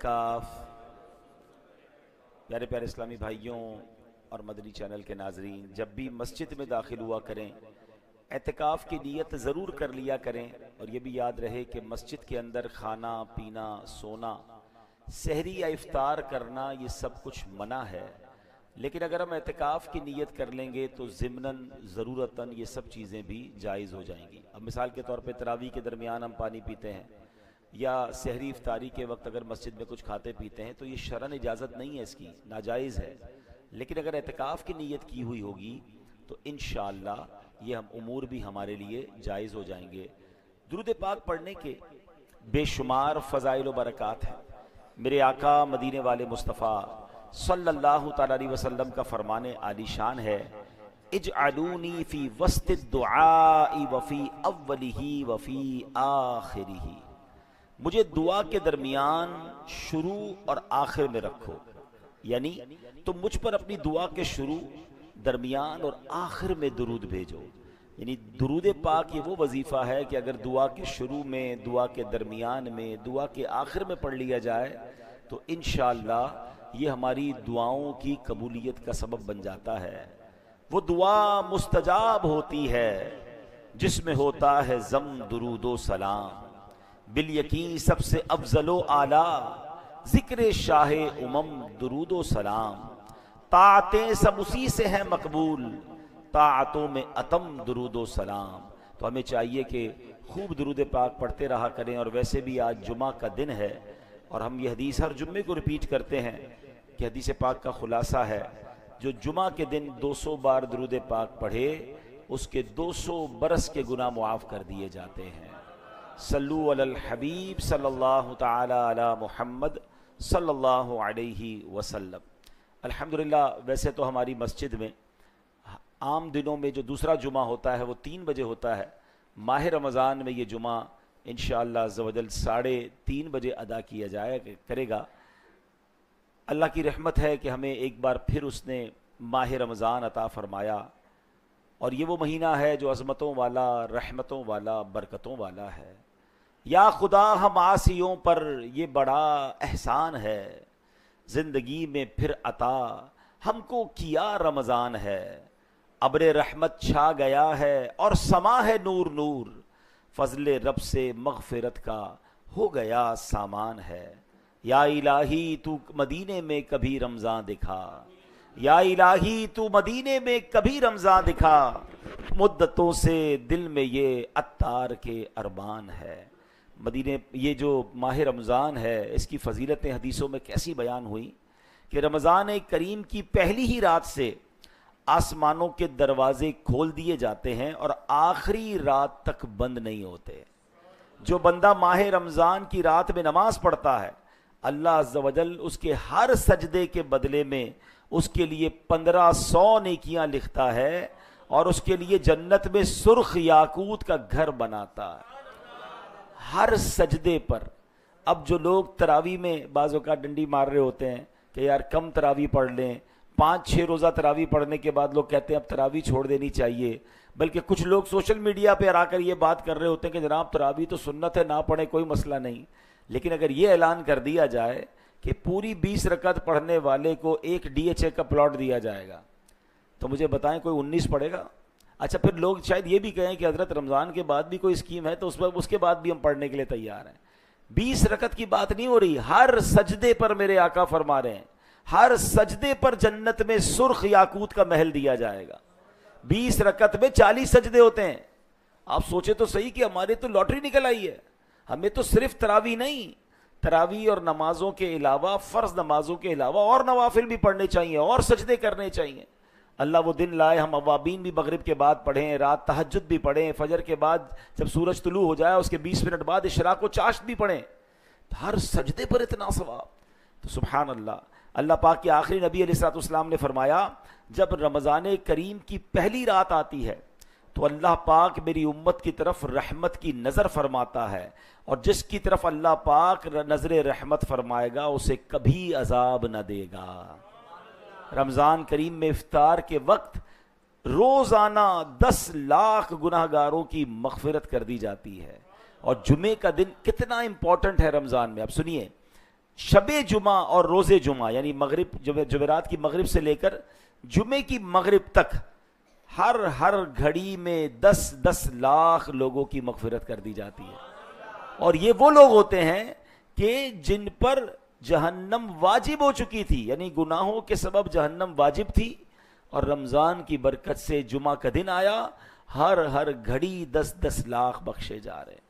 اعتکاف پیارے پیارے اسلامی بھائیوں اور مدنی چینل کے ناظرین، جب بھی مسجد میں داخل ہوا کریں اعتکاف کی نیت ضرور کر لیا کریں، اور یہ بھی یاد رہے کہ مسجد کے اندر کھانا پینا، سونا، سحری یا افطار کرنا یہ سب کچھ منع ہے، لیکن اگر ہم اعتکاف کی نیت کر لیں گے تو ضمناً ضرورتاً یہ سب چیزیں بھی جائز ہو جائیں گی۔ اب مثال کے طور پہ تراویح کے درمیان ہم پانی پیتے ہیں، یا سحری افطاری کے وقت اگر مسجد میں کچھ کھاتے پیتے ہیں تو یہ شرعاً اجازت نہیں ہے، اس کی ناجائز ہے، لیکن اگر اعتکاف کی نیت کی ہوئی ہوگی تو انشاءاللہ یہ ہم امور بھی ہمارے لیے جائز ہو جائیں گے۔ درود پاک پڑھنے کے بے شمار فضائل و برکات ہیں۔ میرے آقا مدینے والے مصطفیٰ صلی اللہ تعالی علیہ وسلم کا فرمان عالی شان ہے، اجعلونی فی وسط الدعاء وفی اولہ وفی آخرہ، مجھے دعا کے درمیان، شروع اور آخر میں رکھو، یعنی تم مجھ پر اپنی دعا کے شروع، درمیان اور آخر میں درود بھیجو۔ یعنی درود پاک یہ وہ وظیفہ ہے کہ اگر دعا کے شروع میں، دعا کے درمیان میں، دعا کے آخر میں پڑھ لیا جائے تو انشاءاللہ یہ ہماری دعاؤں کی قبولیت کا سبب بن جاتا ہے۔ وہ دعا مستجاب ہوتی ہے جس میں ہوتا ہے ضم درود و سلام، بالیقین سب سے افضل و اعلیٰ ذکر شاہ درود و سلام، طاعتیں سب اسی سے ہیں مقبول، طاعتوں میں اتم درود و سلام۔ تو ہمیں چاہیے کہ خوب درود پاک پڑھتے رہا کریں، اور ویسے بھی آج جمعہ کا دن ہے اور ہم یہ حدیث ہر جمعے کو ریپیٹ کرتے ہیں کہ حدیث پاک کا خلاصہ ہے، جو جمعہ کے دن 200 بار درود پاک پڑھے اس کے 200 برس کے گناہ معاف کر دیے جاتے ہیں۔ صلو علی الحبیب صلی اللہ تعالی علی محمد صلی اللہ علیہ وسلم۔ الحمدللہ ویسے تو ہماری مسجد میں عام دنوں میں جو دوسرا جمعہ ہوتا ہے وہ 3 بجے ہوتا ہے، ماہ رمضان میں یہ جمعہ انشاءاللہ عز و جل 3:30 بجے ادا کیا کرے گا۔ اللہ کی رحمت ہے کہ ہمیں ایک بار پھر اس نے ماہ رمضان عطا فرمایا، اور یہ وہ مہینہ ہے جو عظمتوں والا، رحمتوں والا، برکتوں والا ہے۔ یا خدا ہم عاصیوں پر یہ بڑا احسان ہے، زندگی میں پھر عطا ہم کو کیا رمضان ہے، ابر رحمت چھا گیا ہے اور سما ہے نور نور، فضل رب سے مغفرت کا ہو گیا سامان ہے۔ یا الہی تو مدینے میں کبھی رمضان دکھا، یا الہی تو مدینے میں کبھی رمضان دکھا، مدتوں سے دل میں یہ عطار کے ارمان ہے۔ مدینے یہ جو ماہ رمضان ہے اس کی فضیلتیں حدیثوں میں کیسی بیان ہوئی کہ رمضان کریم کی پہلی ہی رات سے آسمانوں کے دروازے کھول دیے جاتے ہیں اور آخری رات تک بند نہیں ہوتے۔ جو بندہ ماہ رمضان کی رات میں نماز پڑھتا ہے، اللہ عز و جل اس کے ہر سجدے کے بدلے میں اس کے لیے 1500 نیکیاں لکھتا ہے، اور اس کے لیے جنت میں سرخ یاقوت کا گھر بناتا ہے ہر سجدے پر۔ اب جو لوگ تراویح میں بعض اوقات ڈنڈی مار رہے ہوتے ہیں کہ یار کم تراویح پڑھ لیں، 5-6 روزہ تراویح پڑھنے کے بعد لوگ کہتے ہیں اب تراویح چھوڑ دینی چاہیے، بلکہ کچھ لوگ سوشل میڈیا پہ آ کر یہ بات کر رہے ہوتے ہیں کہ جناب تراویح تو سنت ہے، نہ پڑھیں کوئی مسئلہ نہیں۔ لیکن اگر یہ اعلان کر دیا جائے کہ پوری 20 رکعت پڑھنے والے کو ایک DHA کا پلاٹ دیا جائے گا، تو مجھے بتائیں کوئی 19 پڑھے گا؟ اچھا پھر لوگ شاید یہ بھی کہیں کہ حضرت رمضان کے بعد بھی کوئی اسکیم ہے تو اس کے بعد بھی ہم پڑھنے کے لیے تیار ہیں۔ 20 رکعت کی بات نہیں ہو رہی، ہر سجدے پر میرے آقا فرما رہے ہیں، ہر سجدے پر جنت میں سرخ یاقوت کا محل دیا جائے گا۔ 20 رکعت میں 40 سجدے ہوتے ہیں۔ آپ سوچے تو صحیح کہ ہمارے تو لاٹری نکل آئی ہے، ہمیں تو صرف تراویح نہیں، تراویح اور نمازوں کے علاوہ، فرض نمازوں کے علاوہ اور نوافل بھی پڑھنے چاہیے اور سجدے کرنے چاہیے۔ اللہ وہ دن لائے ہم اوابین بھی مغرب کے بعد پڑھیں، رات تہجد بھی پڑھیں، فجر کے بعد جب سورج طلوع ہو جائے اس کے 20 منٹ بعد اشراق و چاشت بھی پڑھیں، ہر سجدے پر اتنا ثواب۔ تو سبحان اللہ، اللہ پاک کے آخری نبی علیہ الصلوۃ والسلام نے فرمایا جب رمضان کریم کی پہلی رات آتی ہے تو اللہ پاک میری امت کی طرف رحمت کی نظر فرماتا ہے، اور جس کی طرف اللہ پاک نظر رحمت فرمائے گا اسے کبھی عذاب نہ دے گا۔ رمضان کریم میں افطار کے وقت روزانہ 10 لاکھ گناہ گاروں کی مغفرت کر دی جاتی ہے۔ اور جمعے کا دن کتنا امپورٹنٹ ہے رمضان میں، اب سنیے، شب جمعہ اور روز جمعہ یعنی مغرب جمعرات کی مغرب سے لے کر جمعے کی مغرب تک ہر گھڑی میں 10 لاکھ لوگوں کی مغفرت کر دی جاتی ہے. اور یہ وہ لوگ ہوتے ہیں کہ جن پر جہنم واجب ہو چکی تھی, یعنی گناہوں کے سبب جہنم واجب تھی, اور رمضان کی برکت سے جمعہ کا دن آیا, ہر گھڑی 10 لاکھ بخشے جا رہے ہیں.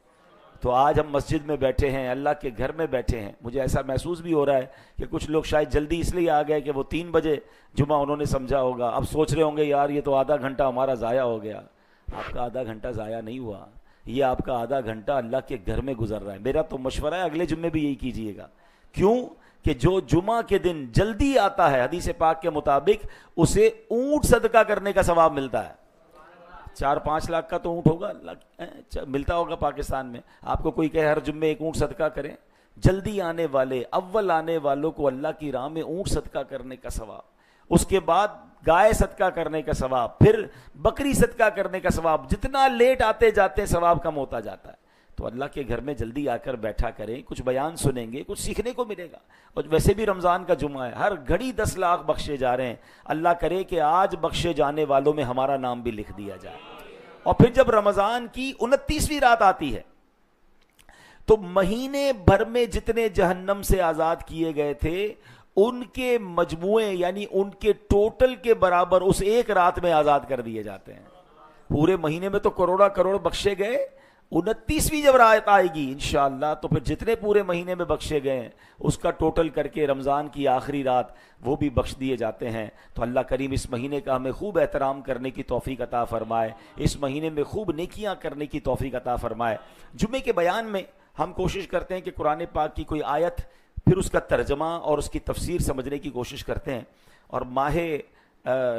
تو آج ہم مسجد میں بیٹھے ہیں, اللہ کے گھر میں بیٹھے ہیں. مجھے ایسا محسوس بھی ہو رہا ہے کہ کچھ لوگ شاید جلدی اس لیے آ گئے کہ وہ 3 بجے جمعہ انہوں نے سمجھا ہوگا, اب سوچ رہے ہوں گے یار یہ تو آدھا گھنٹہ ہمارا ضائع ہو گیا. آپ کا آدھا گھنٹہ ضائع نہیں ہوا, یہ آپ کا آدھا گھنٹہ اللہ کے گھر میں گزر رہا ہے. میرا تو مشورہ ہے اگلے جمعے بھی یہی کیجئے گا. کیوں کہ جو جمعہ کے دن جلدی آتا ہے, حدیث پاک کے مطابق اسے اونٹ صدقہ کرنے کا ثواب ملتا ہے. 4-5 لاکھ کا تو اونٹ ہوگا, ملتا ہوگا پاکستان میں. آپ کو کوئی کہے ہر جمعے ایک اونٹ صدقہ کریں, جلدی آنے والے اول آنے والوں کو اللہ کی راہ میں اونٹ صدقہ کرنے کا ثواب, اس کے بعد گائے صدقہ کرنے کا ثواب, پھر بکری صدقہ کرنے کا ثواب. جتنا لیٹ آتے جاتے ثواب کم ہوتا جاتا ہے. تو اللہ کے گھر میں جلدی آ کر بیٹھا کریں, کچھ بیان سنیں گے, کچھ سیکھنے کو ملے گا. اور ویسے بھی رمضان کا جمعہ ہے, ہر گھڑی 10 لاکھ بخشے جا رہے ہیں. اللہ کرے کہ آج بخشے جانے والوں میں ہمارا نام بھی لکھ دیا جائے. اور پھر جب رمضان کی 29ویں رات آتی ہے تو مہینے بھر میں جتنے جہنم سے آزاد کیے گئے تھے ان کے مجموعے یعنی ان کے ٹوٹل کے برابر اس ایک رات میں آزاد کر دیے جاتے ہیں. پورے مہینے میں تو کروڑ بخشے گئے, 29ویں جب رات آئے گی انشاءاللہ تو پھر جتنے پورے مہینے میں بخشے گئے ہیں اس کا ٹوٹل کر کے رمضان کی آخری رات وہ بھی بخش دیے جاتے ہیں. تو اللہ کریم اس مہینے کا ہمیں خوب احترام کرنے کی توفیق عطا فرمائے, اس مہینے میں خوب نیکیاں کرنے کی توفیق عطا فرمائے. جمعے کے بیان میں ہم کوشش کرتے ہیں کہ قرآن پاک کی کوئی آیت پھر اس کا ترجمہ اور اس کی تفسیر سمجھنے کی کوشش کرتے ہیں. اور ماہ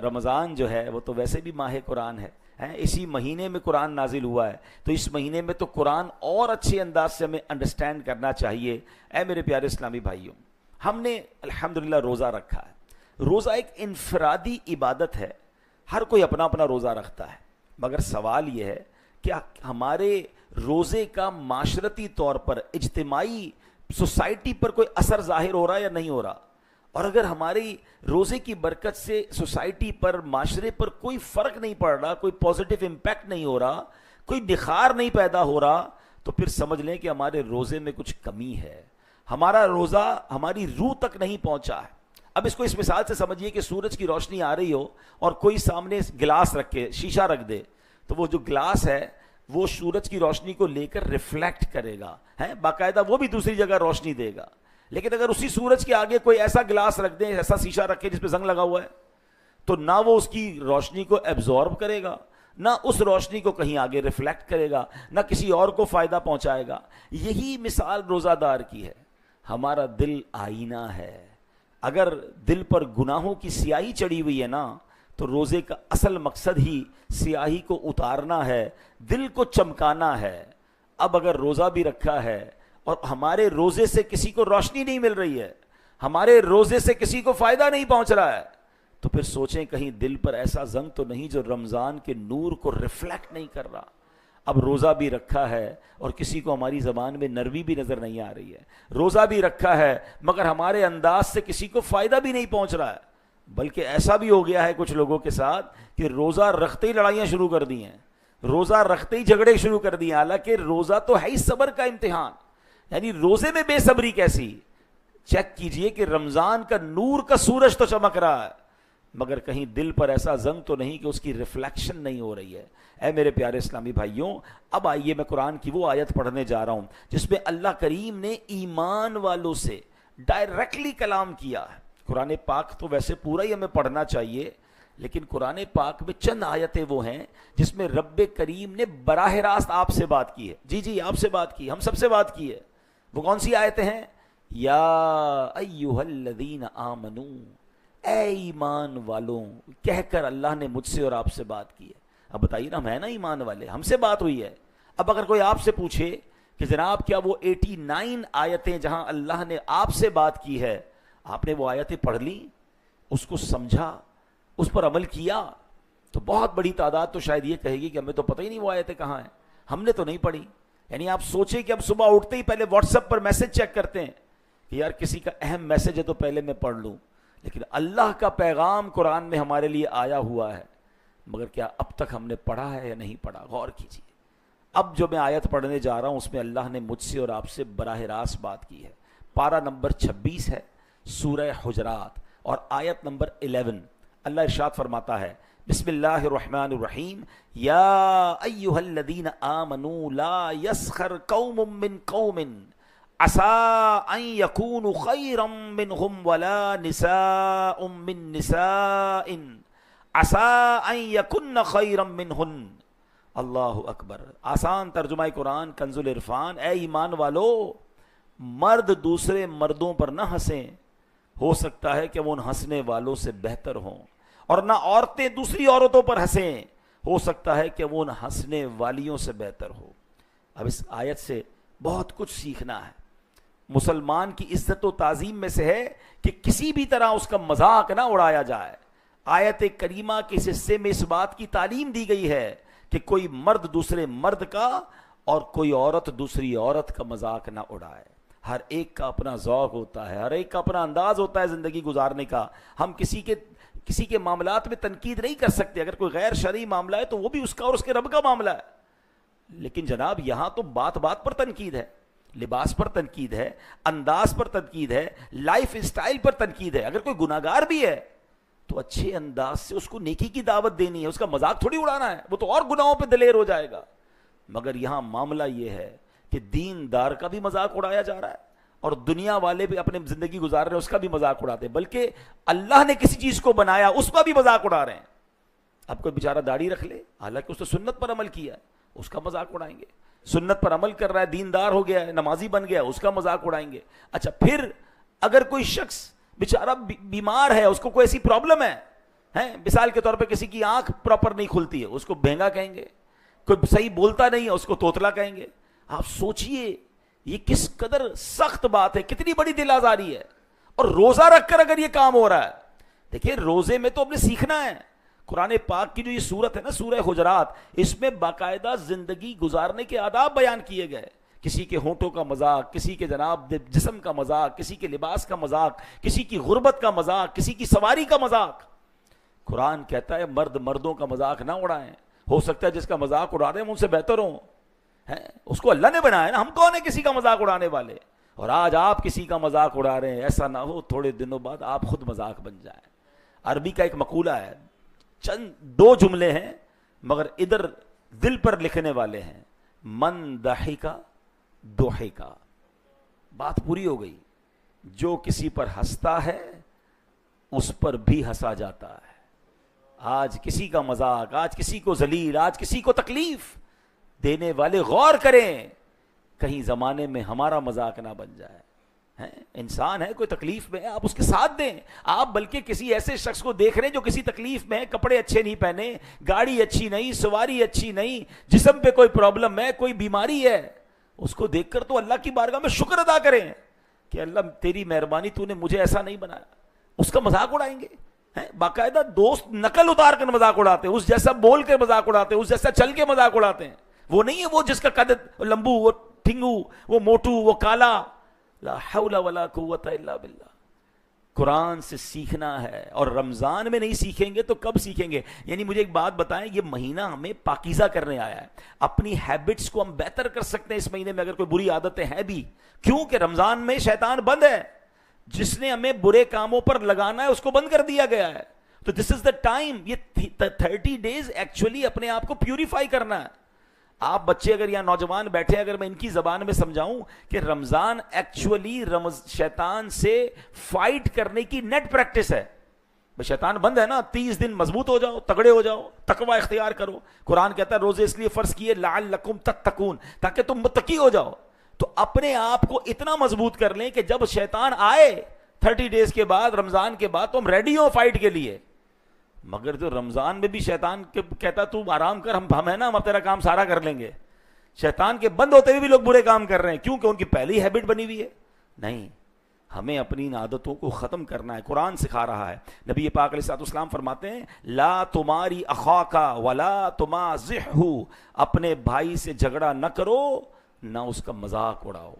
رمضان جو ہے وہ تو ویسے بھی ماہ قرآن ہے, اسی مہینے میں قرآن نازل ہوا ہے, تو اس مہینے میں تو قرآن اور اچھے انداز سے ہمیں انڈرسٹینڈ کرنا چاہیے. اے میرے پیارے اسلامی بھائیوں, ہم نے الحمدللہ روزہ رکھا ہے. روزہ ایک انفرادی عبادت ہے, ہر کوئی اپنا اپنا روزہ رکھتا ہے. مگر سوال یہ ہے کہ ہمارے روزے کا معاشرتی طور پر, اجتماعی سوسائٹی پر کوئی اثر ظاہر ہو رہا ہے یا نہیں ہو رہا؟ اور اگر ہماری روزے کی برکت سے سوسائٹی پر, معاشرے پر کوئی فرق نہیں پڑ رہا, کوئی پازیٹیو امپیکٹ نہیں ہو رہا, کوئی نخار نہیں پیدا ہو رہا, تو پھر سمجھ لیں کہ ہمارے روزے میں کچھ کمی ہے. ہمارا روزہ ہماری روح تک نہیں پہنچا ہے. اب اس کو اس مثال سے سمجھیے کہ سورج کی روشنی آ رہی ہو اور کوئی سامنے گلاس رکھ کے شیشہ رکھ دے, تو وہ جو گلاس ہے وہ سورج کی روشنی کو لے کر ریفلیکٹ کرے گا, باقاعدہ وہ بھی دوسری جگہ روشنی دے گا. لیکن اگر اسی سورج کے آگے کوئی ایسا گلاس رکھ دیں, ایسا شیشہ رکھے جس پہ زنگ لگا ہوا ہے, تو نہ وہ اس کی روشنی کو ایبزارب کرے گا, نہ اس روشنی کو کہیں آگے ریفلیکٹ کرے گا, نہ کسی اور کو فائدہ پہنچائے گا. یہی مثال روزہ دار کی ہے. ہمارا دل آئینہ ہے. اگر دل پر گناہوں کی سیاہی چڑھی ہوئی ہے نا, تو روزے کا اصل مقصد ہی سیاہی کو اتارنا ہے, دل کو چمکانا ہے. اب اگر روزہ بھی رکھا ہے اور ہمارے روزے سے کسی کو روشنی نہیں مل رہی ہے, ہمارے روزے سے کسی کو فائدہ نہیں پہنچ رہا ہے, تو پھر سوچیں کہیں دل پر ایسا زنگ تو نہیں جو رمضان کے نور کو ریفلیکٹ نہیں کر رہا. اب روزہ بھی رکھا ہے اور کسی کو ہماری زبان میں نرمی بھی نظر نہیں آ رہی ہے, روزہ بھی رکھا ہے مگر ہمارے انداز سے کسی کو فائدہ بھی نہیں پہنچ رہا ہے. بلکہ ایسا بھی ہو گیا ہے کچھ لوگوں کے ساتھ کہ روزہ رکھتے ہی لڑائیاں شروع کر دی ہیں, روزہ رکھتے ہی جھگڑے شروع کر دیے. حالانکہ روزہ تو ہے ہی صبر کا امتحان, یعنی روزے میں بے صبری کیسی؟ چیک کیجئے کہ رمضان کا نور کا سورج تو چمک رہا ہے, مگر کہیں دل پر ایسا زنگ تو نہیں کہ اس کی ریفلیکشن نہیں ہو رہی ہے. اے میرے پیارے اسلامی بھائیوں, اب آئیے میں قرآن کی وہ آیت پڑھنے جا رہا ہوں جس میں اللہ کریم نے ایمان والوں سے ڈائریکٹلی کلام کیا ہے. قرآن پاک تو ویسے پورا ہی ہمیں پڑھنا چاہیے, لیکن قرآن پاک میں چند آیتیں وہ ہیں جس میں رب کریم نے براہ راست آپ سے بات کی ہے. جی آپ سے بات کی, ہم سب سے بات کی ہے. وہ کون سی آیتیں ہیں؟ یا ایھا الذین آمنو, اے ایمان والوں, کہہ کر اللہ نے مجھ سے اور آپ سے بات کی ہے. اب بتائیے نا, ہم ہیں نا ایمان والے, ہم سے بات ہوئی ہے. اب اگر کوئی آپ سے پوچھے کہ جناب کیا وہ 89 آیتیں جہاں اللہ نے آپ سے بات کی ہے, آپ نے وہ آیتیں پڑھ لی, اس کو سمجھا, اس پر عمل کیا, تو بہت بڑی تعداد تو شاید یہ کہے گی کہ ہمیں تو پتہ ہی نہیں وہ آیتیں کہاں ہیں, ہم نے تو نہیں پڑھی. یعنی آپ سوچیں کہ اب صبح اٹھتے ہی پہلے واٹس ایپ پر میسج چیک کرتے ہیں کہ یار کسی کا اہم میسج ہے تو پہلے میں پڑھ لوں، لیکن اللہ کا پیغام قرآن میں ہمارے لیے آیا ہوا ہے، مگر کیا اب تک ہم نے پڑھا ہے یا نہیں پڑھا؟ غور کیجیے۔ اب جو میں آیت پڑھنے جا رہا ہوں اس میں اللہ نے مجھ سے اور آپ سے براہ راست بات کی ہے۔ پارہ نمبر 26 ہے سورہ حجرات اور آیت نمبر 11۔ اللہ ارشاد فرماتا ہے، بسم اللہ الرحمن الرحیم، یا ایہا الذین آمنوا لا یسخر قوم من قوم عسى ان یکونوا خیرا منہم ولا نساء من نساء عسى ان یکن خیرا منہن۔ اللہ اکبر۔ آسان ترجمہ قرآن کنز العرفان، اے ایمان والو، مرد دوسرے مردوں پر نہ ہنسیں، ہو سکتا ہے کہ وہ ان ہنسنے والوں سے بہتر ہوں، اور نہ عورتیں دوسری عورتوں پر ہنسیں، ہو سکتا ہے کہ وہ ان ہنسنے والیوں سے بہتر ہو۔ اب اس آیت سے بہت کچھ سیکھنا ہے۔ مسلمان کی عزت و تعظیم میں سے ہے کہ کسی بھی طرح اس کا مذاق نہ اڑایا جائے۔ آیت کریمہ کے اس حصے میں اس بات کی تعلیم دی گئی ہے کہ کوئی مرد دوسرے مرد کا اور کوئی عورت دوسری عورت کا مذاق نہ اڑائے۔ ہر ایک کا اپنا ذوق ہوتا ہے، ہر ایک کا اپنا انداز ہوتا ہے زندگی گزارنے کا۔ ہم کسی کے معاملات میں تنقید نہیں کر سکتے۔ اگر کوئی غیر شرعی معاملہ ہے تو وہ بھی اس کا اور اس کے رب کا معاملہ ہے، لیکن جناب یہاں تو بات بات پر تنقید ہے، لباس پر تنقید ہے، انداز پر تنقید ہے، لائف اسٹائل پر تنقید ہے۔ اگر کوئی گناہگار بھی ہے تو اچھے انداز سے اس کو نیکی کی دعوت دینی ہے، اس کا مذاق تھوڑی اڑانا ہے، وہ تو اور گناہوں پہ دلیر ہو جائے گا۔ مگر یہاں معاملہ یہ ہے کہ دیندار کا بھی مذاق اڑایا جا رہا ہے اور دنیا والے بھی اپنے زندگی گزار رہے ہیں اس کا بھی مذاق اڑاتے ہیں، بلکہ اللہ نے کسی چیز کو بنایا اس کا بھی مذاق اڑا رہے ہیں۔ اب کوئی بیچارہ داڑھی رکھ لے، حالانکہ اس نے سنت پر عمل کیا ہے، اس کا مذاق اڑائیں گے۔ سنت پر عمل کر رہا ہے، دیندار ہو گیا ہے، نمازی بن گیا، اس کا مذاق اڑائیں گے۔ اچھا پھر اگر کوئی شخص بیچارہ بیمار ہے، اس کو کوئی ایسی پرابلم ہے، مثال کے طور پہ کسی کی آنکھ پراپر نہیں کھلتی ہے، اس کو بہنگا کہیں گے۔ کوئی صحیح بولتا نہیں ہے، اس کو توتلا کہیں گے۔ آپ سوچئے یہ کس قدر سخت بات ہے، کتنی بڑی دل آزاری ہے، اور روزہ رکھ کر اگر یہ کام ہو رہا ہے۔ دیکھیں روزے میں تو ہم نے سیکھنا ہے۔ قرآن پاک کی جو یہ سورت ہے نا سورہ حجرات، اس میں باقاعدہ زندگی گزارنے کے آداب بیان کیے گئے۔ کسی کے ہونٹوں کا مذاق، کسی کے جناب جسم کا مذاق، کسی کے لباس کا مذاق، کسی کی غربت کا مذاق، کسی کی سواری کا مذاق۔ قرآن کہتا ہے مرد مردوں کا مذاق نہ اڑائیں، ہو سکتا ہے جس کا مذاق اڑا رہے ہیں ان سے بہتر ہوں، اس کو اللہ نے بنایا نا، ہم کون ہیں کسی کا مذاق اڑانے والے؟ اور آج آپ کسی کا مذاق اڑا رہے ہیں، ایسا نہ ہو تھوڑے دنوں بعد آپ خود مذاق بن جائیں۔ عربی کا ایک مقولہ ہے، چند دو جملے ہیں مگر ادھر دل پر لکھنے والے ہیں، من ضحکا ضحکا، بات پوری ہو گئی۔ جو کسی پر ہنستا ہے اس پر بھی ہنسا جاتا ہے۔ آج کسی کا مذاق، آج کسی کو ذلیل، آج کسی کو تکلیف دینے والے غور کریں کہیں زمانے میں ہمارا مذاق نہ بن جائے۔ انسان ہے، کوئی تکلیف میں ہے، آپ اس کے ساتھ دیں۔ آپ بلکہ کسی ایسے شخص کو دیکھ رہے ہیں جو کسی تکلیف میں ہے، کپڑے اچھے نہیں پہنے، گاڑی اچھی نہیں، سواری اچھی نہیں، جسم پہ کوئی پرابلم ہے، کوئی بیماری ہے، اس کو دیکھ کر تو اللہ کی بارگاہ میں شکر ادا کریں کہ اللہ تیری مہربانی، تو نے مجھے ایسا نہیں بنایا۔ اس کا مذاق اڑائیں گے؟ باقاعدہ دوست نقل اتار کر مذاق اڑاتے ہیں، اس جیسا بول کے مذاق اڑاتے ہیں، اس جیسا چل کے مذاق اڑاتے ہیں۔ وہ نہیں ہے وہ جس کا قد لمبو، وہ ٹھنگو، وہ موٹو، وہ کالا۔ لا حول ولا قوت الا باللہ۔ قرآن سے سیکھنا ہے، اور رمضان میں نہیں سیکھیں گے تو کب سیکھیں گے؟ یعنی مجھے ایک بات بتائیں، یہ مہینہ ہمیں پاکیزہ کرنے آیا ہے، اپنی ہیبٹس کو ہم بہتر کر سکتے ہیں اس مہینے میں اگر کوئی بری عادتیں ہیں بھی، کیونکہ رمضان میں شیطان بند ہے، جس نے ہمیں برے کاموں پر لگانا ہے اس کو بند کر دیا گیا ہے۔ تو دس از دا ٹائم، یہ 30 days ایکچولی اپنے آپ کو پیوریفائی کرنا ہے۔ آپ بچے اگر یہاں نوجوان بیٹھے، اگر میں ان کی زبان میں سمجھاؤں کہ رمضان ایکچولی شیطان سے فائٹ کرنے کی نیٹ پریکٹس ہے۔ شیطان بند ہے نا، 30 دن مضبوط ہو جاؤ، تگڑے ہو جاؤ، تقوی اختیار کرو۔ قرآن کہتا ہے روزے اس لیے فرض کیے لعلکم تتقون، تاکہ تم متقی ہو جاؤ۔ تو اپنے آپ کو اتنا مضبوط کر لیں کہ جب شیطان آئے 30 days کے بعد، رمضان کے بعد، تو ہم ریڈی ہوں فائٹ کے لیے۔ مگر جو رمضان میں بھی شیطان کہتا تو آرام کر، ہم ہے نا، ہم تیرا کام سارا کر لیں گے۔ شیطان کے بند ہوتے ہوئے بھی لوگ برے کام کر رہے ہیں، کیونکہ ان کی پہلی ہیبٹ بنی ہوئی ہے۔ نہیں، ہمیں اپنی ان عادتوں کو ختم کرنا ہے۔ قرآن سکھا رہا ہے، نبی پاک علیہ الصلوۃ والسلام فرماتے ہیں لا تماری اخاکا ولا تمازحہ، اپنے بھائی سے جھگڑا نہ کرو، نہ اس کا مذاق اڑاؤ۔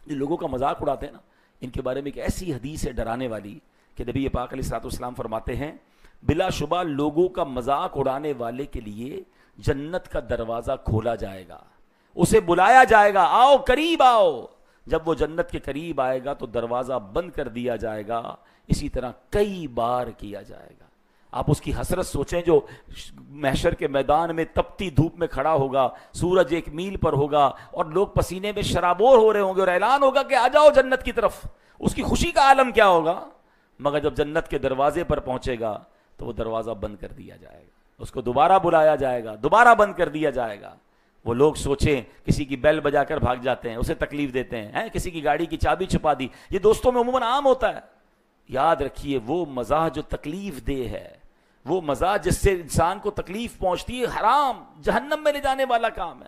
یہ لوگوں کا مذاق اڑاتے ہیں نا، ان کے بارے میں ایک ایسی حدیث ہے ڈرانے والی کہ نبی پاک علیہ الصلوۃ والسلام فرماتے ہیں بلا شبہ لوگوں کا مذاق اڑانے والے کے لیے جنت کا دروازہ کھولا جائے گا، اسے بلایا جائے گا آؤ قریب آؤ، جب وہ جنت کے قریب آئے گا تو دروازہ بند کر دیا جائے گا، اسی طرح کئی بار کیا جائے گا۔ آپ اس کی حسرت سوچیں جو محشر کے میدان میں تپتی دھوپ میں کھڑا ہوگا، سورج 1 میل پر ہوگا اور لوگ پسینے میں شرابور ہو رہے ہوں گے اور اعلان ہوگا کہ آ جاؤ جنت کی طرف، اس کی خوشی کا عالم کیا ہوگا؟ مگر جب جنت کے دروازے پر پہنچے گا تو وہ دروازہ بند کر دیا جائے گا، اس کو دوبارہ بلایا جائے گا، دوبارہ بند کر دیا جائے گا۔ وہ لوگ سوچیں کسی کی بیل بجا کر بھاگ جاتے ہیں، اسے تکلیف دیتے ہیں، کسی کی گاڑی کی چابی چھپا دی، یہ دوستوں میں عموماً عام ہوتا ہے۔ یاد رکھیے وہ مزاح جو تکلیف دہ ہے، وہ مزاح جس سے انسان کو تکلیف پہنچتی ہے، حرام جہنم میں لے جانے والا کام ہے۔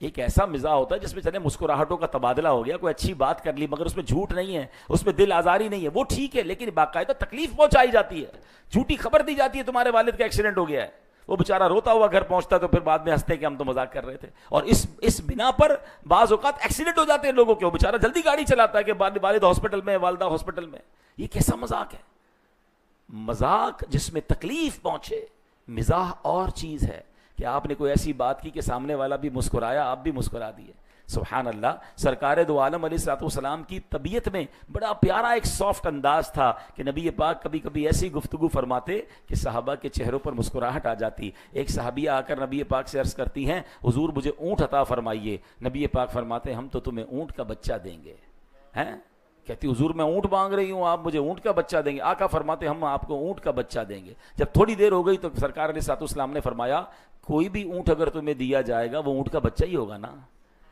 ایک ایسا مزاح ہوتا ہے جس میں چلے مسکراہٹوں کا تبادلہ ہو گیا، کوئی اچھی بات کر لی مگر اس میں جھوٹ نہیں ہے، اس میں دل آزاری نہیں ہے، وہ ٹھیک ہے، لیکن باقاعدہ تکلیف پہنچائی جاتی ہے، جھوٹی خبر دی جاتی ہے تمہارے والد کا ایکسیڈنٹ ہو گیا ہے، وہ بیچارہ روتا ہوا گھر پہنچتا ہے تو پھر بعد میں ہنستے کہ ہم تو مذاق کر رہے تھے، اور اس بنا پر بعض اوقات ایکسیڈنٹ ہو جاتے ہیں لوگوں کے، وہ بیچارہ جلدی گاڑی چلاتا ہے کہ والد ہاسپٹل میں، والدہ ہاسپٹل میں۔ یہ کیسا مذاق ہے؟ مذاق جس میں تکلیف پہنچے۔ مزاح اور چیز ہے کہ آپ نے کوئی ایسی بات کی کہ سامنے والا بھی مسکرایا، آپ بھی مسکرا دیے۔ سبحان اللہ، سرکار دو عالم علیہ الصلوۃ والسلام کی طبیعت میں بڑا پیارا ایک سافٹ انداز تھا کہ نبی پاک کبھی کبھی ایسی گفتگو فرماتے کہ صحابہ کے چہروں پر مسکراہٹ آ جاتی۔ ایک صحابیہ آ کر نبی پاک سے عرض کرتی ہیں حضور مجھے اونٹ عطا فرمائیے، نبی پاک فرماتے ہم تو تمہیں اونٹ کا بچہ دیں گے۔ ہیں کہتی حضور میں اونٹ مانگ رہی ہوں، آپ مجھے اونٹ کا بچہ دیں گے؟ آقا فرماتے ہم آپ کو اونٹ کا بچہ دیں گے۔ جب تھوڑی دیر ہو گئی تو سرکار علیہ الصلوۃ والسلام نے فرمایا کوئی بھی اونٹ اگر تمہیں دیا جائے گا وہ اونٹ کا بچہ ہی ہوگا نا۔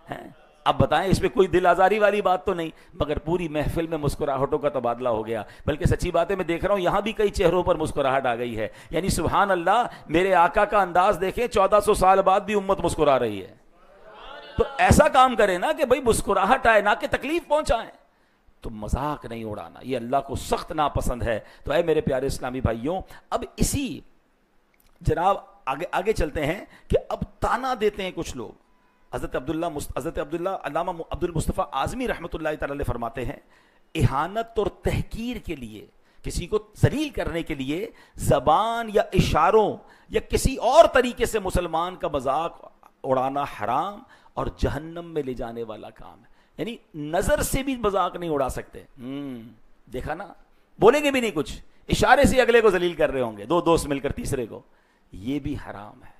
ہیں اب بتائیں اس میں کوئی دل آزاری والی بات تو نہیں، مگر پوری محفل میں مسکراہٹوں کا تبادلہ ہو گیا۔ بلکہ سچی بات ہے میں دیکھ رہا ہوں یہاں بھی کئی چہروں پر مسکراہٹ آ گئی ہے، یعنی سبحان اللہ میرے آقا کا انداز دیکھیں، 1400 سال بعد بھی امت مسکرا رہی ہے۔ تو ایسا کام کریں نا کہ بھئی مسکراہٹ آئے، نہ کہ تکلیف پہنچائیں۔ تو مذاق نہیں اڑانا، یہ اللہ کو سخت ناپسند ہے۔ تو اے میرے پیارے اسلامی بھائیوں، اب اسی جناب آگے چلتے ہیں کہ اب تانا دیتے ہیں کچھ لوگ۔ حضرت عبداللہ علامہ عبد المصطفیٰ اعظمی رحمۃ اللہ تعالی علیہ فرماتے ہیں اہانت اور تحقیر کے لیے، کسی کو ذلیل کرنے کے لیے زبان یا اشاروں یا کسی اور طریقے سے مسلمان کا مذاق اڑانا حرام اور جہنم میں لے جانے والا کام ہے۔ یعنی نظر سے بھی مذاق نہیں اڑا سکتے، دیکھا نا، بولیں گے بھی نہیں کچھ، اشارے سے اگلے کو ذلیل کر رہے ہوں گے، دو دوست مل کر تیسرے کو، یہ بھی حرام ہے۔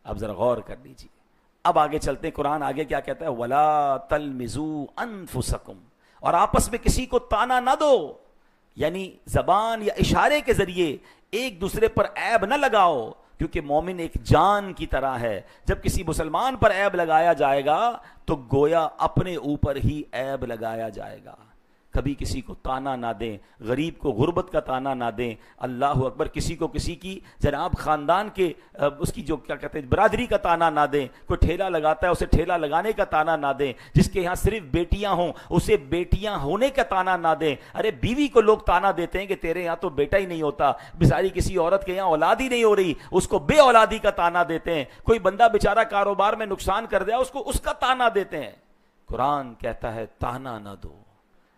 اب ذرا غور کر لیجیے۔ اب آگے چلتے ہیں، قرآن آگے کیا کہتا ہے؟ وَلَا تَلْمِزُوا أَنفُسَكُمْ، اور آپس میں کسی کو تانا نہ دو، یعنی زبان یا اشارے کے ذریعے ایک دوسرے پر عیب نہ لگاؤ، کیونکہ مومن ایک جان کی طرح ہے، جب کسی مسلمان پر عیب لگایا جائے گا تو گویا اپنے اوپر ہی عیب لگایا جائے گا۔ کبھی کسی کو تانا نہ دیں، غریب کو غربت کا تانا نہ دیں، اللہ اکبر، کسی کو کسی کی جناب خاندان کے اس کی جو کیا کہتے ہیں برادری کا تانا نہ دیں، کوئی ٹھیلا لگاتا ہے اسے ٹھیلا لگانے کا تانا نہ دیں، جس کے یہاں صرف بیٹیاں ہوں اسے بیٹیاں ہونے کا تانا نہ دیں۔ ارے بیوی کو لوگ تانا دیتے ہیں کہ تیرے یہاں تو بیٹا ہی نہیں ہوتا، بیچاری کسی عورت کے یہاں اولاد ہی نہیں ہو رہی، اس کو بے اولادی کا تانا دیتے ہیں۔ کوئی بندہ بیچارہ کاروبار میں نقصان کر دیا اس کو اس کا تانا دیتے ہیں۔ قرآن کہتا ہے تانا نہ دو۔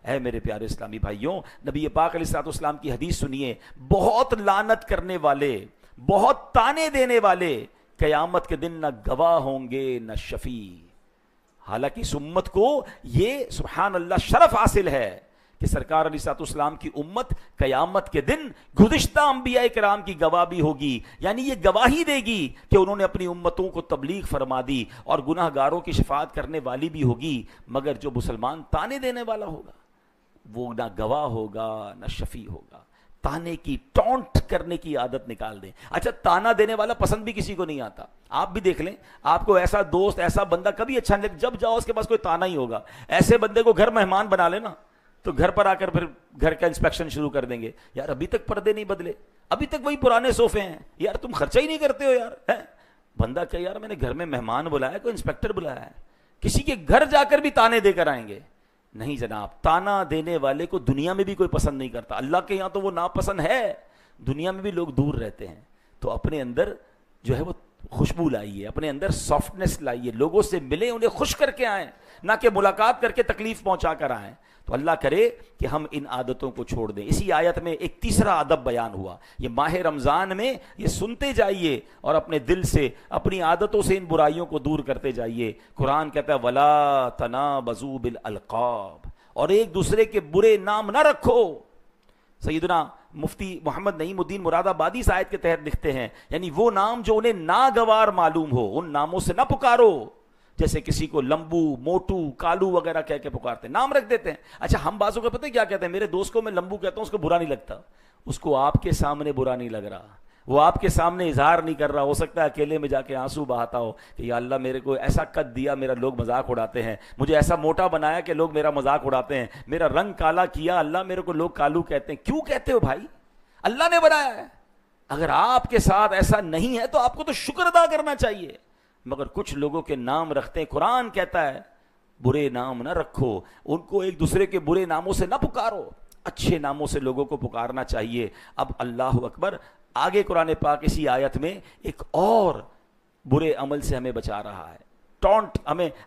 اے میرے پیارے اسلامی بھائیوں، نبی پاک علیہ الصلوۃ والسلام کی حدیث سنیے، بہت لعنت کرنے والے، بہت تانے دینے والے قیامت کے دن نہ گواہ ہوں گے نہ شفیع۔ حالانکہ اس امت کو یہ سبحان اللہ شرف حاصل ہے کہ سرکار علیہ الصلوۃ والسلام کی امت قیامت کے دن گزشتہ انبیاء کرام کی گواہ بھی ہوگی، یعنی یہ گواہی دے گی کہ انہوں نے اپنی امتوں کو تبلیغ فرما دی اور گناہ گاروں کی شفاعت کرنے والی بھی ہوگی، مگر جو مسلمان تانے دینے والا ہوگا وہ نہ گواہ ہوگا نہ شفیع ہوگا۔ تانے کی ٹونٹ کرنے کی عادت نکال دیں۔ اچھا تانا دینے والا پسند بھی کسی کو نہیں آتا، آپ بھی دیکھ لیں، آپ کو ایسا دوست ایسا بندہ کبھی اچھا نہیں لگتا، جب جاؤ اس کے پاس کوئی تانا ہی ہوگا۔ ایسے بندے کو گھر مہمان بنا لینا تو گھر پر آ کر پھر گھر کا انسپیکشن شروع کر دیں گے، یار ابھی تک پردے نہیں بدلے، ابھی تک وہی پرانے صوفے ہیں، یار تم خرچہ ہی نہیں کرتے ہو یار۔ ہے بندہ کہ یار میں نے گھر میں مہمان بلایا، کوئی انسپیکٹر بلایا ہے، کسی کے گھر جا کر بھی تانے دے کر آئیں گے؟ نہیں جناب، تانا دینے والے کو دنیا میں بھی کوئی پسند نہیں کرتا، اللہ کے یہاں تو وہ ناپسند ہے، دنیا میں بھی لوگ دور رہتے ہیں۔ تو اپنے اندر جو ہے وہ خوشبو لائیے، اپنے اندر سافٹنس لائیے، لوگوں سے ملیں، انہیں خوش کر کے آئیں، نہ کہ ملاقات کر کے تکلیف پہنچا کر آئیں۔ تو تو اللہ کرے کہ ہم ان عادتوں کو چھوڑ دیں. اسی آیت میں ایک تیسرا ادب بیان ہوا. یہ ماہ رمضان میں یہ سنتے جائیے اور اپنے دل سے اپنی عادتوں سے ان برائیوں کو دور کرتے جائیے. قرآن کہتا ہے وَلَا تَنَابَزُوا بِالْأَلْقَابِ، اور ایک دوسرے کے برے نام نہ رکھو. سیدنا مفتی محمد نعیم الدین مراد آبادی اس آیت کے تحت لکھتے ہیں یعنی وہ نام جو انہیں ناگوار معلوم ہو ان ناموں سے نہ پکارو. جیسے کسی کو لمبو، موٹو، کالو وغیرہ کہہ کے پکارتے ہیں، نام رکھ دیتے ہیں. اچھا ہم بازوں کا پتہ کیا کہتے ہیں، میرے دوست کو میں لمبو کہتا ہوں، اس کو برا نہیں لگتا، اس کو آپ کے سامنے برا نہیں لگ رہا، وہ آپ کے سامنے اظہار نہیں کر رہا. ہو سکتا ہے اکیلے میں جا کے آنسو بہاتا ہو کہ یا اللہ میرے کو ایسا قد دیا میرا لوگ مذاق اڑاتے ہیں، مجھے ایسا موٹا بنایا کہ لوگ میرا مذاق اڑاتے ہیں، میرا رنگ کالا کیا اللہ میرے کو لوگ کالو کہتے ہیں. کیوں کہتے ہو بھائی؟ اللہ نے بنایا ہے. اگر آپ کے ساتھ ایسا نہیں ہے تو آپ کو تو شکر ادا کرنا چاہیے. مگر کچھ لوگوں کے نام رکھتے ہیں. قرآن کہتا ہے برے نام نہ رکھو، ان کو ایک دوسرے کے برے ناموں سے نہ پکارو، اچھے ناموں سے لوگوں کو پکارنا چاہیے. اب اللہ اکبر، آگے قرآن پاک اسی آیت میں ایک اور برے عمل سے ہمیں بچا رہا ہے. ٹونٹ،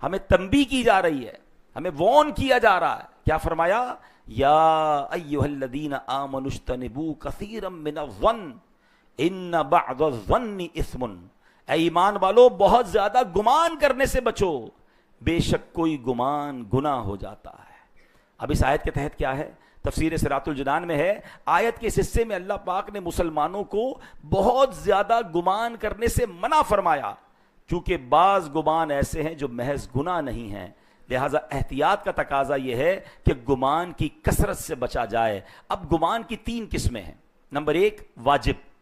ہمیں تنبیہ کی جا رہی ہے، ہمیں وارن کیا جا رہا ہے. کیا فرمایا؟ یا ایھا الذین آمنوا اجتنبوا کثیرا من الظن ان بعض الظن اثم. اے ایمان والو بہت زیادہ گمان کرنے سے بچو، بے شک کوئی گمان گناہ ہو جاتا ہے. اب اس آیت کے تحت کیا ہے؟ تفسیر صراط الجنان میں ہے، آیت کے اس حصے میں اللہ پاک نے مسلمانوں کو بہت زیادہ گمان کرنے سے منع فرمایا، کیونکہ بعض گمان ایسے ہیں جو محض گناہ نہیں ہیں. لہٰذا احتیاط کا تقاضا یہ ہے کہ گمان کی کثرت سے بچا جائے. اب گمان کی 3 قسمیں ہیں. نمبر 1 واجب،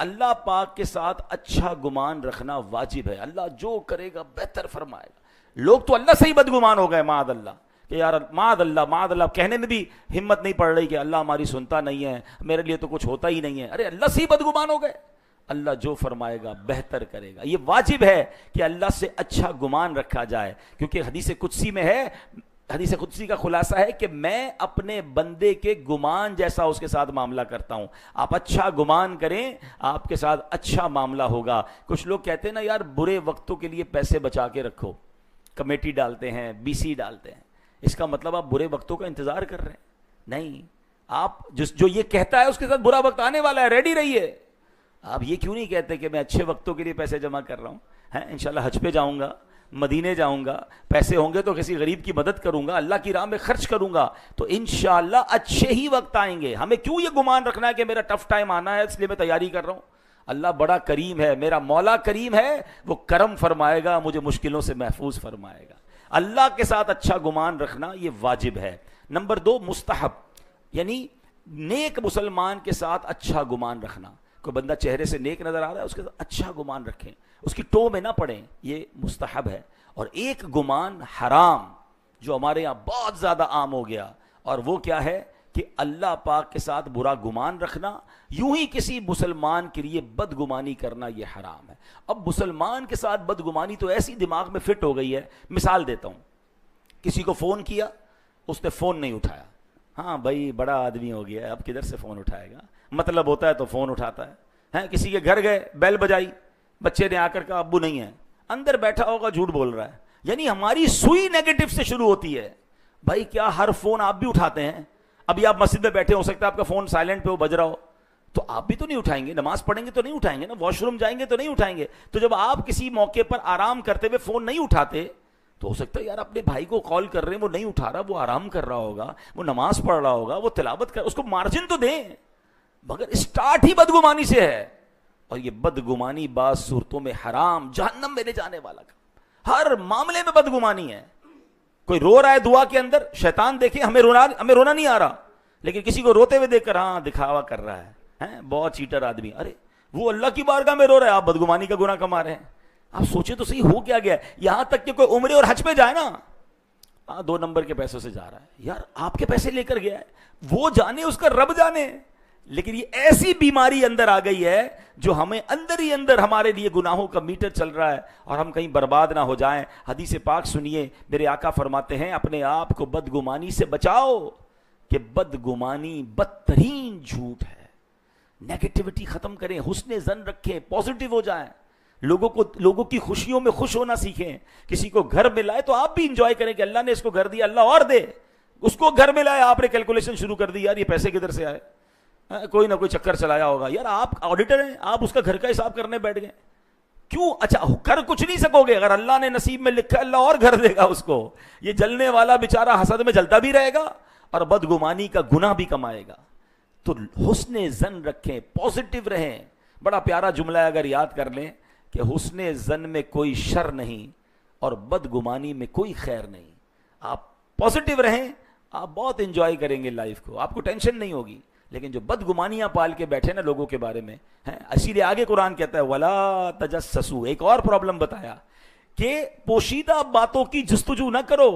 اللہ پاک کے ساتھ اچھا گمان رکھنا واجب ہے. اللہ جو کرے گا بہتر فرمائے گا. لوگ تو اللہ سے ہی بدگمان ہو گئے معاذ اللہ کہ یار معاذ اللہ کہنے میں بھی ہمت نہیں پڑ رہی کہ اللہ ہماری سنتا نہیں ہے، میرے لیے تو کچھ ہوتا ہی نہیں ہے. ارے اللہ سے ہی بدگمان ہو گئے. اللہ جو فرمائے گا بہتر کرے گا. یہ واجب ہے کہ اللہ سے اچھا گمان رکھا جائے، کیونکہ حدیث قدسی میں ہے، حدیث قدسی کا خلاصہ ہے کہ میں اپنے بندے کے گمان جیسا اس کے ساتھ معاملہ کرتا ہوں. آپ اچھا گمان کریں، آپ کے ساتھ اچھا معاملہ ہوگا. کچھ لوگ کہتے ہیں نا یار برے وقتوں کے لیے پیسے بچا کے رکھو، کمیٹی ڈالتے ہیں، بی سی ڈالتے ہیں. اس کا مطلب آپ برے وقتوں کا انتظار کر رہے ہیں؟ نہیں، آپ جو یہ کہتا ہے اس کے ساتھ برا وقت آنے والا ہے، ریڈی رہیے. آپ یہ کیوں نہیں کہتے کہ میں اچھے وقتوں کے لیے پیسے جمع کر رہا ہوں، انشاءاللہ حج پہ جاؤں گا، مدینے جاؤں گا، پیسے ہوں گے تو کسی غریب کی مدد کروں گا، اللہ کی راہ میں خرچ کروں گا، تو انشاءاللہ اچھے ہی وقت آئیں گے. ہمیں کیوں یہ گمان رکھنا ہے کہ میرا ٹف ٹائم آنا ہے اس لیے میں تیاری کر رہا ہوں؟ اللہ بڑا کریم ہے، میرا مولا کریم ہے، وہ کرم فرمائے گا، مجھے مشکلوں سے محفوظ فرمائے گا. اللہ کے ساتھ اچھا گمان رکھنا یہ واجب ہے. نمبر 2 مستحب، یعنی نیک مسلمان کے ساتھ اچھا گمان رکھنا. کوئی بندہ چہرے سے نیک نظر آ رہا ہے، اس کے ساتھ اچھا گمان رکھیں، اس کی ٹو میں نہ پڑیں، یہ مستحب ہے. اور ایک گمان حرام جو ہمارے یہاں بہت زیادہ عام ہو گیا، اور وہ کیا ہے کہ اللہ پاک کے ساتھ برا گمان رکھنا، یوں ہی کسی مسلمان کے لیے بدگمانی کرنا، یہ حرام ہے. اب مسلمان کے ساتھ بدگمانی تو ایسی دماغ میں فٹ ہو گئی ہے. مثال دیتا ہوں، کسی کو فون کیا، اس نے فون نہیں اٹھایا. ہاں بھائی بڑا آدمی ہو گیا ہے، اب کدھر سے فون اٹھائے گا، مطلب ہوتا ہے تو فون اٹھاتا ہے. کسی کے گھر گئے، بیل بجائی، بچے نے آ کر کہا ابو نہیں ہے، اندر بیٹھا ہوگا جھوٹ بول رہا ہے. یعنی ہماری سوئی نیگیٹو سے شروع ہوتی ہے. بھائی کیا ہر فون آپ بھی اٹھاتے ہیں؟ ابھی آپ مسجد میں بیٹھے، ہو سکتا ہے آپ کا فون سائلنٹ پہ ہو، بج رہا ہو، تو آپ بھی تو نہیں اٹھائیں گے. نماز پڑھیں گے تو نہیں اٹھائیں گے نا، واش روم جائیں گے تو نہیں اٹھائیں گے. تو جب آپ کسی موقع پر آرام کرتے ہوئے فون نہیں اٹھاتے تو ہو سکتا ہے یار اپنے بھائی کو کال کر رہے ہیں، وہ نہیں اٹھا رہا، وہ آرام کر رہا ہوگا، وہ نماز پڑھ رہا ہوگا، وہ تلاوت کر، اس کو مارجن تو دیں. مگر اسٹارٹ ہی بدگمانی سے ہے، اور یہ بدگمانی بعض صورتوں میں حرام، جہنم میں لے جانے والا کا. ہر معاملے میں بدگمانی ہے. کوئی رو رہا ہے دعا کے اندر، شیطان دیکھے ہمیں رونا نہیں آ رہا، لیکن کسی کو روتے ہوئے دیکھ کر ہاں دکھاوا کر رہا ہے، بہت چیٹر آدمی. ارے وہ اللہ کی بارگاہ میں رو رہا ہے، آپ بدگمانی کا گناہ کما رہے ہیں. آپ سوچیں تو صحیح ہو کیا گیا. یہاں تک کہ کوئی عمرے اور حج پہ جائے نا، 2 نمبر کے پیسوں سے جا رہا ہے. یار آپ کے پیسے لے کر گیا ہے، وہ جانے، اس کا رب جانے. لیکن یہ ایسی بیماری اندر آ گئی ہے جو ہمیں اندر ہی اندر ہمارے لیے گناہوں کا میٹر چل رہا ہے، اور ہم کہیں برباد نہ ہو جائیں. حدیث پاک سنیے، میرے آقا فرماتے ہیں اپنے آپ کو بدگمانی سے بچاؤ، کہ بدگمانی بدترین جھوٹ ہے. نیگیٹیوٹی ختم کریں، حسن ظن رکھیں، پازیٹیو ہو جائیں، لوگوں کی خوشیوں میں خوش ہونا سیکھیں. کسی کو گھر ملا ہے تو آپ بھی انجوائے کریں کہ اللہ نے اس کو گھر دیا، اللہ اور دے. اس کو گھر میں لایا, آپ نے کیلکولیشن شروع کر دی, یار یہ پیسے کدھر سے آئے, کوئی نہ کوئی چکر چلایا ہوگا. یار آپ آڈیٹر ہیں, آپ اس کا گھر کا حساب کرنے بیٹھ گئے کیوں؟ اچھا کر کچھ نہیں سکو گے, اگر اللہ نے نصیب میں لکھا اللہ اور گھر دے گا اس کو. یہ جلنے والا بیچارہ حسد میں جلتا بھی رہے گا اور بدگمانی کا گناہ بھی کمائے گا. تو حسن ظن رکھیں, پازیٹیو رہیں. بڑا پیارا جملہ ہے, اگر یاد کر لیں کہ حسن ظن میں کوئی شر نہیں اور بدگمانی میں کوئی خیر نہیں. آپ پازیٹیو رہیں, آپ بہت انجوائے کریں گے لائف کو, آپ کو ٹینشن نہیں ہوگی. لیکن جو بدگمانیاں پال کے بیٹھے نا لوگوں کے بارے میں ہیں, اسی لیے آگے قرآن کہتا ہے ولا تجسسوا. ایک اور پرابلم بتایا کہ پوشیدہ باتوں کی جستجو نہ کرو,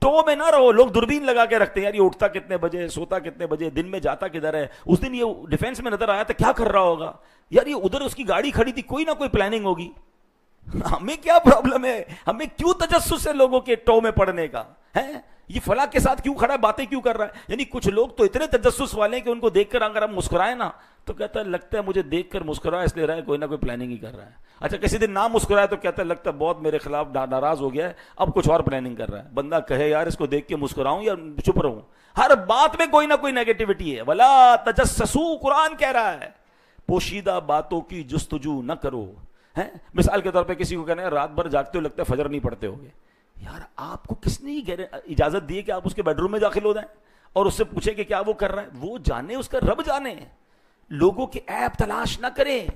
ٹو میں نہ رہو. لوگ دوربین لگا کے رکھتے ہیں, یار یہ اٹھتا کتنے بجے, سوتا کتنے بجے, دن میں جاتا کدھر ہے, اس دن یہ ڈیفینس میں نظر آیا تھا کیا کر رہا ہوگا, یار یہ ادھر اس کی گاڑی کھڑی تھی, کوئی نہ کوئی پلاننگ ہوگی. ہمیں کیا پرابلم ہے, ہمیں کیوں تجسس ہے لوگوں کے ٹو میں پڑنے کا ہے, یہ فلاں کے ساتھ کیوں کھڑا ہے, باتیں کیوں کر رہا ہے. یعنی کچھ لوگ تو اتنے تجسس والے ہیں کہ ان کو دیکھ کر اگر ہم مسکرائیں نا تو کہتا ہے لگتا ہے مجھے دیکھ کر مسکرا اس لیے رہا ہے, کوئی نہ کوئی پلاننگ ہی کر رہا ہے. اچھا کسی دن نہ مسکرائے تو کہتا ہے لگتا ہے بہت میرے خلاف ناراض ہو گیا ہے, اب کچھ اور پلاننگ کر رہا ہے. بندہ کہے یار اس کو دیکھ کے مسکراؤں یا چپ رہوں, ہر بات میں کوئی نہ کوئی نیگیٹیوٹی ہے. ولا تجسسوا, قرآن کہہ رہا ہے پوشیدہ باتوں کی جستجو نہ کرو. مثال کے طور پہ کسی کو کہنا ہے رات بھر جاگتے ہو, لگتا ہے فجر نہیں پڑھتے ہوگے. یار آپ کو کس نے اجازت دی ہے کہ آپ اس کے بیڈ روم میں داخل ہو جائیں اور اس سے پوچھیں کہ کیا وہ کر رہا ہے؟ وہ جانے, اس کا رب جانے. لوگوں کے عیب تلاش نہ کریں.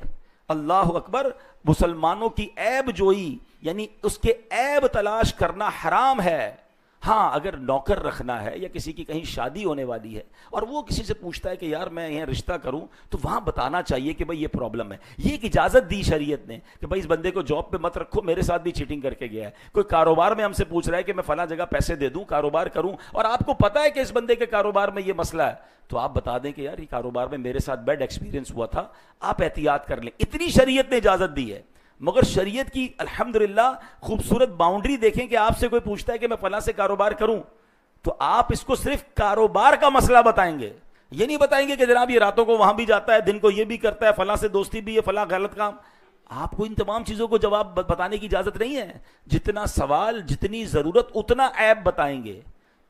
اللہ اکبر. مسلمانوں کی عیب جوئی یعنی اس کے عیب تلاش کرنا حرام ہے. ہاں اگر نوکر رکھنا ہے یا کسی کی کہیں شادی ہونے والی ہے اور وہ کسی سے پوچھتا ہے کہ یار میں یہاں رشتہ کروں, تو وہاں بتانا چاہیے کہ بھائی یہ پرابلم ہے. یہ ایک اجازت دی شریعت نے کہ بھائی اس بندے کو جاب پہ مت رکھو, میرے ساتھ بھی چیٹنگ کر کے گیا ہے. کوئی کاروبار میں ہم سے پوچھ رہا ہے کہ میں فلاں جگہ پیسے دے دوں, کاروبار کروں, اور آپ کو پتا ہے کہ اس بندے کے کاروبار میں یہ مسئلہ ہے, تو آپ بتا دیں کہ یار یہ کاروبار میں میرے ساتھ بیڈ ایکسپیرینس ہوا تھا, آپ احتیاط کر لیں. اتنی شریعت نے اجازت دی ہے. مگر شریعت کی الحمدللہ خوبصورت باؤنڈری دیکھیں کہ آپ سے کوئی پوچھتا ہے کہ میں فلاں سے کاروبار کروں, تو آپ اس کو صرف کاروبار کا مسئلہ بتائیں گے. یہ نہیں بتائیں گے کہ جناب یہ راتوں کو وہاں بھی جاتا ہے, دن کو یہ بھی کرتا ہے, فلاں سے دوستی بھی ہے, فلاں غلط کام. آپ کو ان تمام چیزوں کو جواب بتانے کی اجازت نہیں ہے. جتنا سوال, جتنی ضرورت, اتنا عیب بتائیں گے.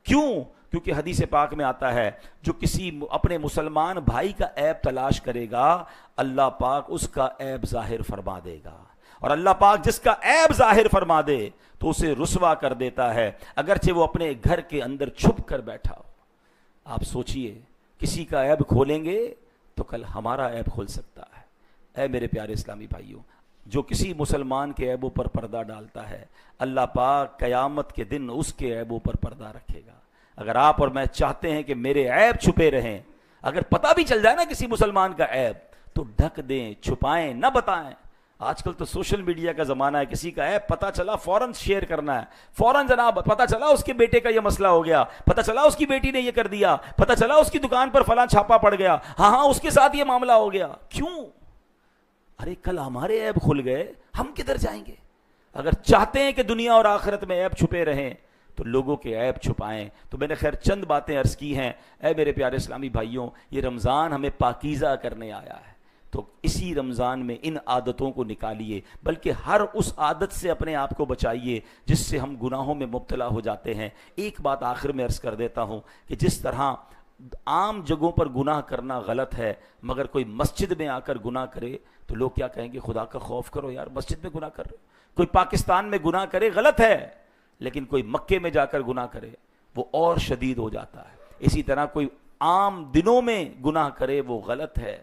کیوں؟ کیونکہ حدیث پاک میں آتا ہے جو کسی اپنے مسلمان بھائی کا عیب تلاش کرے گا, اللہ پاک اس کا عیب ظاہر فرما دے گا. اور اللہ پاک جس کا عیب ظاہر فرما دے تو اسے رسوا کر دیتا ہے, اگرچہ وہ اپنے گھر کے اندر چھپ کر بیٹھا ہو. آپ سوچئے کسی کا عیب کھولیں گے تو کل ہمارا عیب کھول سکتا ہے. اے میرے پیارے اسلامی بھائیوں, جو کسی مسلمان کے عیبوں پر پردہ ڈالتا ہے, اللہ پاک قیامت کے دن اس کے عیبوں پر پردہ رکھے گا. اگر آپ اور میں چاہتے ہیں کہ میرے عیب چھپے رہیں, اگر پتہ بھی چل جائے نا کسی مسلمان کا عیب, تو ڈھک دیں, چھپائیں, نہ بتائیں. آج کل تو سوشل میڈیا کا زمانہ ہے, کسی کا عیب پتہ چلا فوراً شیئر کرنا ہے. فوراً جناب پتہ چلا اس کے بیٹے کا یہ مسئلہ ہو گیا, پتہ چلا اس کی بیٹی نے یہ کر دیا, پتہ چلا اس کی دکان پر فلاں چھاپا پڑ گیا, ہاں اس کے ساتھ یہ معاملہ ہو گیا. کیوں؟ ارے کل ہمارے عیب کھل گئے, ہم کدھر جائیں گے؟ اگر چاہتے ہیں کہ دنیا اور آخرت میں عیب چھپے رہیں تو لوگوں کے عیب چھپائیں. تو میں نے خیر چند باتیں عرض کی ہیں. اے میرے پیارے اسلامی بھائیوں, یہ رمضان ہمیں پاکیزہ کرنے آیا ہے, تو اسی رمضان میں ان عادتوں کو نکالیے, بلکہ ہر اس عادت سے اپنے آپ کو بچائیے جس سے ہم گناہوں میں مبتلا ہو جاتے ہیں. ایک بات آخر میں عرض کر دیتا ہوں کہ جس طرح عام جگہوں پر گناہ کرنا غلط ہے, مگر کوئی مسجد میں آ کر گناہ کرے تو لوگ کیا کہیں گے, خدا کا خوف کرو یار, مسجد میں گناہ کر رہے. کوئی پاکستان میں گناہ کرے غلط ہے, لیکن کوئی مکے میں جا کر گناہ کرے وہ اور شدید ہو جاتا ہے. اسی طرح کوئی عام دنوں میں گناہ کرے وہ غلط ہے,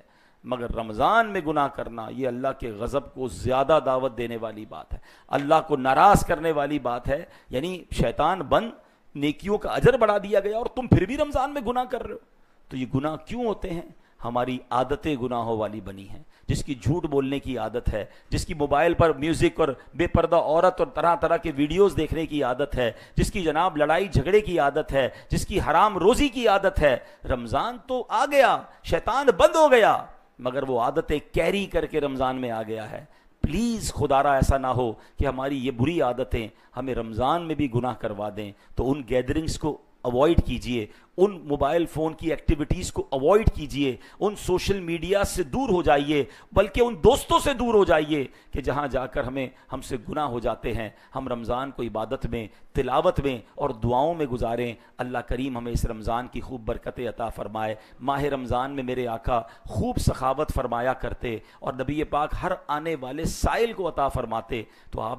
مگر رمضان میں گناہ کرنا یہ اللہ کے غضب کو زیادہ دعوت دینے والی بات ہے, اللہ کو ناراض کرنے والی بات ہے. یعنی شیطان بند, نیکیوں کا اجر بڑھا دیا گیا اور تم پھر بھی رمضان میں گناہ کر رہے ہو. تو یہ گناہ کیوں ہوتے ہیں؟ ہماری عادتیں گناہوں والی بنی ہیں. جس کی جھوٹ بولنے کی عادت ہے, جس کی موبائل پر میوزک اور بے پردہ عورت اور طرح طرح کے ویڈیوز دیکھنے کی عادت ہے, جس کی جناب لڑائی جھگڑے کی عادت ہے, جس کی حرام روزی کی عادت ہے. رمضان تو آ گیا, شیطان بند ہو گیا, مگر وہ عادتیں کیری کر کے رمضان میں آ گیا ہے. پلیز خدا را ایسا نہ ہو کہ ہماری یہ بری عادتیں ہمیں رمضان میں بھی گناہ کروا دیں. تو ان گیدرنگز کو اوائڈ کیجئے, ان موبائل فون کی ایکٹیویٹیز کو اوائڈ کیجئے، ان سوشل میڈیا سے دور ہو جائیے، بلکہ ان دوستوں سے دور ہو جائیے کہ جہاں جا کر ہم سے گناہ ہو جاتے ہیں۔ ہم رمضان کو عبادت میں، تلاوت میں اور دعاؤں میں گزاریں۔ اللہ کریم ہمیں اس رمضان کی خوب برکتیں عطا فرمائے۔ ماہ رمضان میں میرے آقا خوب سخاوت فرمایا کرتے اور نبی پاک ہر آنے والے سائل کو عطا فرماتے۔ تو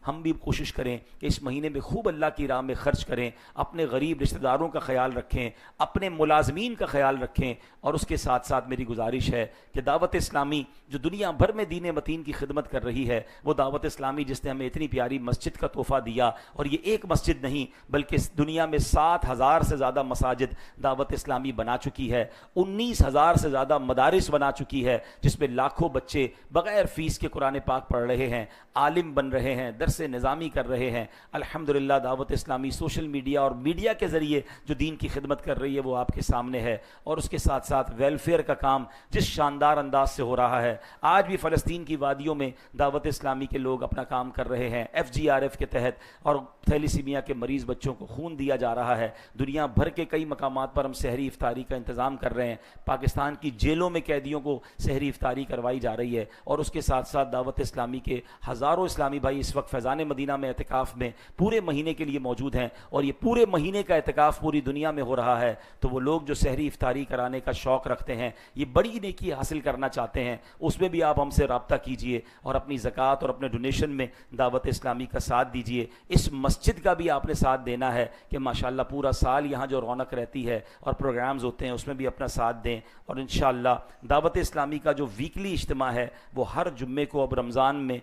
ہم بھی کوشش کریں کہ اس مہینے میں خوب اللہ کی راہ میں خرچ کریں، اپنے غریب رشتہ داروں کا خیال رکھیں، اپنے ملازمین کا خیال رکھیں، اور اس کے ساتھ ساتھ میری گزارش ہے کہ دعوت اسلامی جو دنیا بھر میں دین متین کی خدمت کر رہی ہے، وہ دعوت اسلامی جس نے ہمیں اتنی پیاری مسجد کا تحفہ دیا، اور یہ ایک مسجد نہیں بلکہ اس دنیا میں 7,000 سے زیادہ مساجد دعوت اسلامی بنا چکی ہے، 19,000 سے زیادہ مدارس بنا چکی ہے، جس میں لاکھوں بچے بغیر فیس کے قرآن پاک پڑھ رہے ہیں، عالم بن رہے ہیں، درس نظامی کر رہے ہیں۔ الحمدللہ دعوت اسلامی سوشل میڈیا اور میڈیا کے ذریعے جو دین کی خدمت کر رہی ہے وہ آپ کے سامنے ہے، اور اس کے ساتھ ساتھ ویلفیئر کا کام جس شاندار انداز سے ہو رہا ہے۔ آج بھی فلسطین کی وادیوں میں دعوت اسلامی کے لوگ اپنا کام کر رہے ہیں، FGRF کے تحت، اور تھیلیسیمیا کے مریض بچوں کو خون دیا جا رہا ہے۔ دنیا بھر کے کئی مقامات پر ہم سحری افطاری کا انتظام کر رہے ہیں۔ پاکستان کی جیلوں میں قیدیوں کو سحری افطاری کروائی جا رہی ہے، اور اس کے ساتھ ساتھ دعوت اسلامی کے ہزاروں اسلامی بھائی اس وقت فیضان مدینہ میں اعتکاف میں پورے مہینے کے لیے موجود ہیں، اور یہ پورے مہینے کا اعتکاف پوری دنیا میں ہو رہا ہے۔ تو وہ لوگ جو سحری افطاری کرانے کا شوق رکھتے ہیں، یہ بڑی نیکی حاصل کرنا چاہتے ہیں، اس میں بھی آپ ہم سے رابطہ کیجئے اور اپنی زکوٰۃ اور اپنے ڈونیشن میں دعوت اسلامی کا ساتھ دیجئے۔ اس مسجد کا بھی آپ نے ساتھ دینا ہے کہ ماشاءاللہ پورا سال یہاں جو رونق رہتی ہے اور پروگرامز ہوتے ہیں اس میں بھی اپنا ساتھ دیں، اور انشاءاللہ دعوت اسلامی کا جو ویکلی اجتماع ہے وہ ہر جمعے کو، اب رمضان میں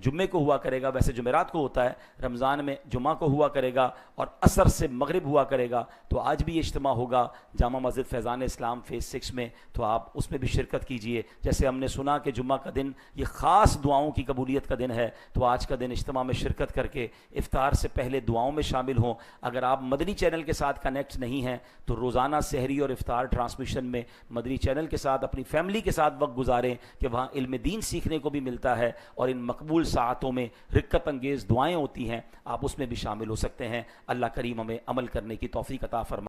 جمعے کو ہوا کرے گا، ویسے جمعرات کو ہوتا ہے، رمضان میں جمعہ کو ہوا کرے گا اور عصر سے مغرب ہوا کرے گا۔ تو آج بھی اجتماع ہوگا جامع مسجد فیضان اسلام فیز 6 میں، تو آپ اس میں بھی شرکت کیجئے۔ جیسے ہم نے سنا کہ جمعہ کا دن یہ خاص دعاؤں کی قبولیت کا دن ہے، تو آج کا دن اجتماع میں شرکت کر کے افطار سے پہلے دعاؤں میں شامل ہوں۔ اگر آپ مدنی چینل کے ساتھ کنیکٹ نہیں ہیں تو روزانہ سحری اور افطار ٹرانسمیشن میں مدنی چینل کے ساتھ اپنی فیملی کے ساتھ وقت گزاریں کہ وہاں علم دین سیکھنے کو بھی ملتا ہے، اور ان مقبول ساعتوں میں رکت انگیز دعائیں ہوتی ہیں، آپ اس میں بھی شامل ہو سکتے ہیں۔ اللہ کریم ہمیں عمل کرنے کی توفیق عطا فرمائے۔